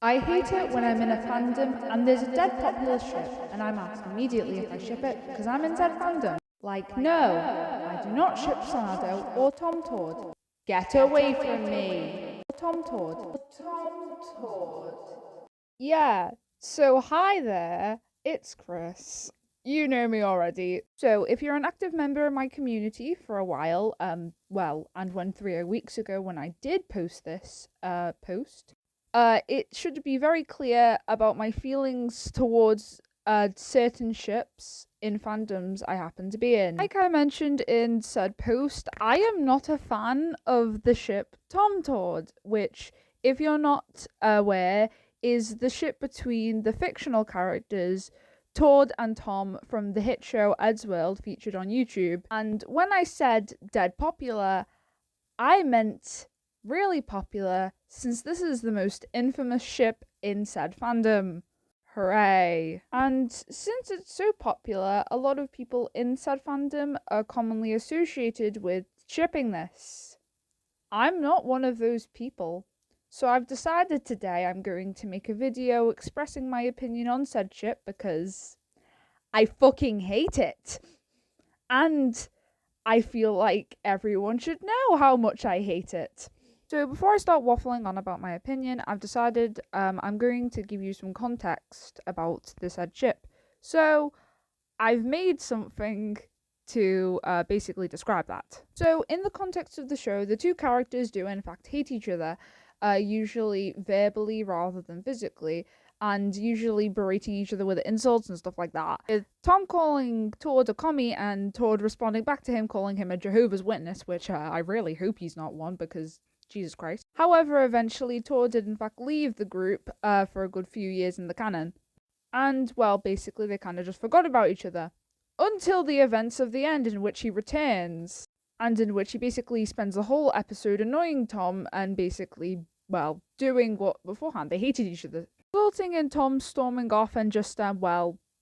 I hate it when I'm in a fandom and there's a dead popular ship and I'm asked immediately if I ship it because I'm in said fandom. Like, no, I do not ship Sonado or Tomtord. Get away from me. Tomtord. Yeah, so hi there, it's Chris. You know me already. So if you're an active member of my community for a while, and when 3 weeks ago when I did post this post, it should be very clear about my feelings towards certain ships in fandoms I happen to be in. Like I mentioned in said post, I am not a fan of the ship Tomtord, which, if you're not aware, is the ship between the fictional characters Tord and Tom from the hit show Eddsworld featured on YouTube. And when I said dead popular, I meant really popular, since this is the most infamous ship in said fandom. Hooray! And since it's so popular, a lot of people in said fandom are commonly associated with shipping this. I'm not one of those people. So I've decided today I'm going to make a video expressing my opinion on said ship because I fucking hate it. And I feel like everyone should know how much I hate it. So before I start waffling on about my opinion, I've decided I'm going to give you some context about this said ship. So I've made something to basically describe that. So in the context of the show, the two characters do in fact hate each other, usually verbally rather than physically, and usually berating each other with insults and stuff like that. With Tom calling Tord a commie and Tord responding back to him calling him a Jehovah's Witness, which I really hope he's not one because Jesus Christ. However, eventually Tord did in fact leave the group for a good few years in the canon. And, well, basically they kind of just forgot about each other. Until the events of the end, in which he returns, and in which he basically spends the whole episode annoying Tom and basically, well, doing what beforehand they hated each other, resulting in Tom storming off and just,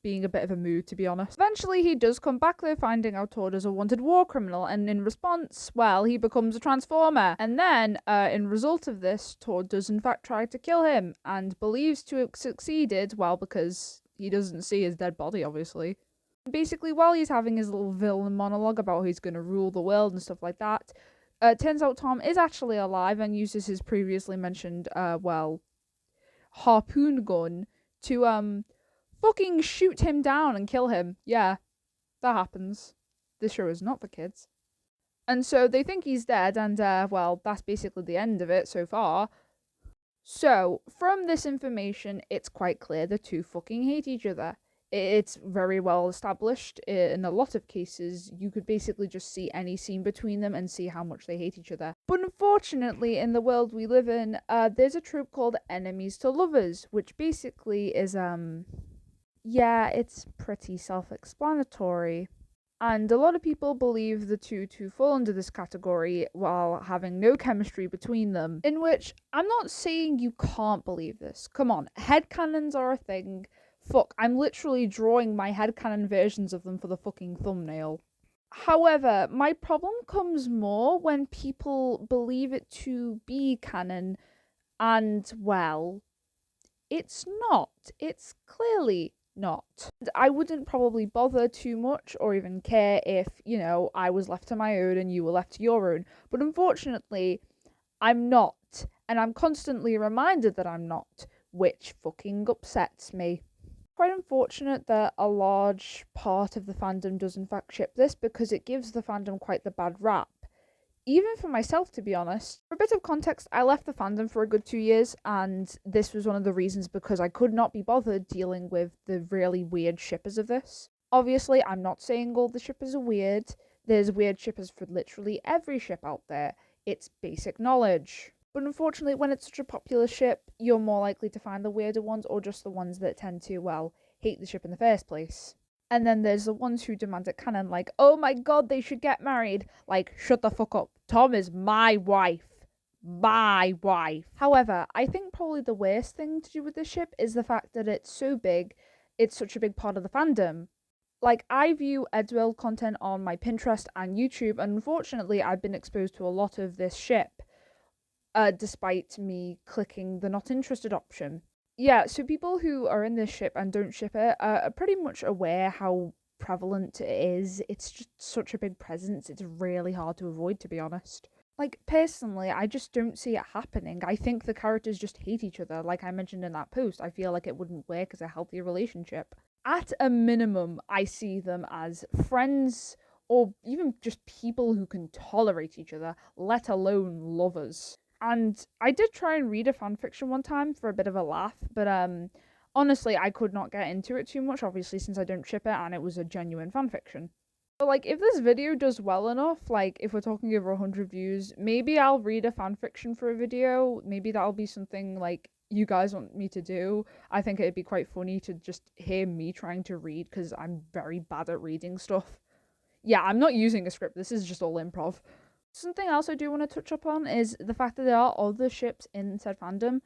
being a bit of a mood, to be honest. Eventually, he does come back though, finding out Tord is a wanted war criminal, and in response, well, he becomes a transformer. And then, in result of this, Tord does in fact try to kill him, and believes to have succeeded, well, because he doesn't see his dead body, obviously. Basically, while he's having his little villain monologue about how he's going to rule the world and stuff like that, turns out Tom is actually alive and uses his previously mentioned, harpoon gun to, fucking shoot him down and kill him. Yeah, that happens. This show is not for kids. And so they think he's dead, and, that's basically the end of it so far. So, from this information, it's quite clear the two fucking hate each other. It's very well established. In a lot of cases, you could basically just see any scene between them and see how much they hate each other. But unfortunately, in the world we live in, there's a trope called enemies to lovers, which basically is, it's pretty self-explanatory. And a lot of people believe the two to fall under this category while having no chemistry between them. In which, I'm not saying you can't believe this. Come on, headcanons are a thing. Fuck, I'm literally drawing my headcanon versions of them for the fucking thumbnail. However, my problem comes more when people believe it to be canon and, well, it's not. It's clearly not. I wouldn't probably bother too much or even care if, I was left to my own and you were left to your own. But unfortunately, I'm not. And I'm constantly reminded that I'm not, which fucking upsets me. Quite unfortunate that a large part of the fandom does in fact ship this because it gives the fandom quite the bad rap. Even for myself, to be honest. For a bit of context, I left the fandom for a good 2 years, and this was one of the reasons because I could not be bothered dealing with the really weird shippers of this. Obviously, I'm not saying all the shippers are weird. There's weird shippers for literally every ship out there. It's basic knowledge. But unfortunately, when it's such a popular ship, you're more likely to find the weirder ones or just the ones that tend to, hate the ship in the first place. And then there's the ones who demand it canon, like, oh my god, they should get married. Like, shut the fuck up. Tom is my wife. My wife. However, I think probably the worst thing to do with this ship is the fact that it's so big, it's such a big part of the fandom. Like, I view Eddsworld content on my Pinterest and YouTube, and unfortunately, I've been exposed to a lot of this ship. despite me clicking the not interested option. Yeah, so people who are in this ship and don't ship it are pretty much aware how prevalent it is. It's just such a big presence, it's really hard to avoid, to be honest. Like, personally, I just don't see it happening. I think the characters just hate each other. Like I mentioned in that post, I feel like it wouldn't work as a healthy relationship. At a minimum, I see them as friends or even just people who can tolerate each other, let alone lovers. And I did try and read a fanfiction one time for a bit of a laugh, but honestly, I could not get into it too much, obviously, since I don't ship it and it was a genuine fanfiction. But like, if this video does well enough, like if we're talking over 100 views, maybe I'll read a fanfiction for a video. Maybe that'll be something like you guys want me to do. I think it'd be quite funny to just hear me trying to read because I'm very bad at reading stuff. Yeah, I'm not using a script. This is just all improv. Something else I do want to touch upon is the fact that there are other ships in said fandom.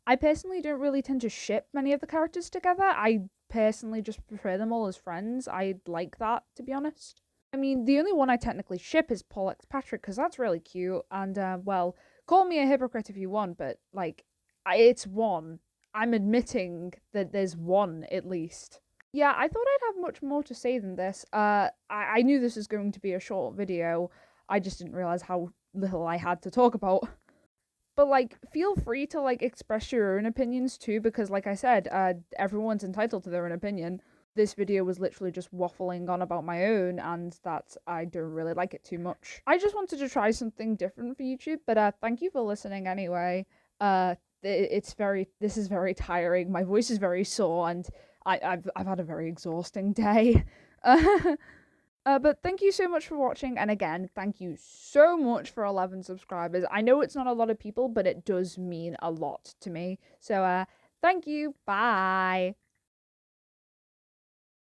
I personally don't really tend to ship many of the characters together. I personally just prefer them all as friends. I like that, to be honest. I mean, the only one I technically ship is Paul X Patrick because that's really cute. And, well, call me a hypocrite if you want, but, like, it's one. I'm admitting that there's one at least. Yeah, I thought I'd have much more to say than this. I knew this was going to be a short video. I just didn't realize how little I had to talk about. But like, feel free to like express your own opinions too, because like I said, everyone's entitled to their own opinion. This video was literally just waffling on about my own, and that I don't really like it too much. I just wanted to try something different for YouTube, but thank you for listening anyway. This is very tiring. My voice is very sore, and I've had a very exhausting day. But thank you so much for watching, and again, thank you so much for 11 subscribers. I know it's not a lot of people, but it does mean a lot to me. So, thank you. Bye.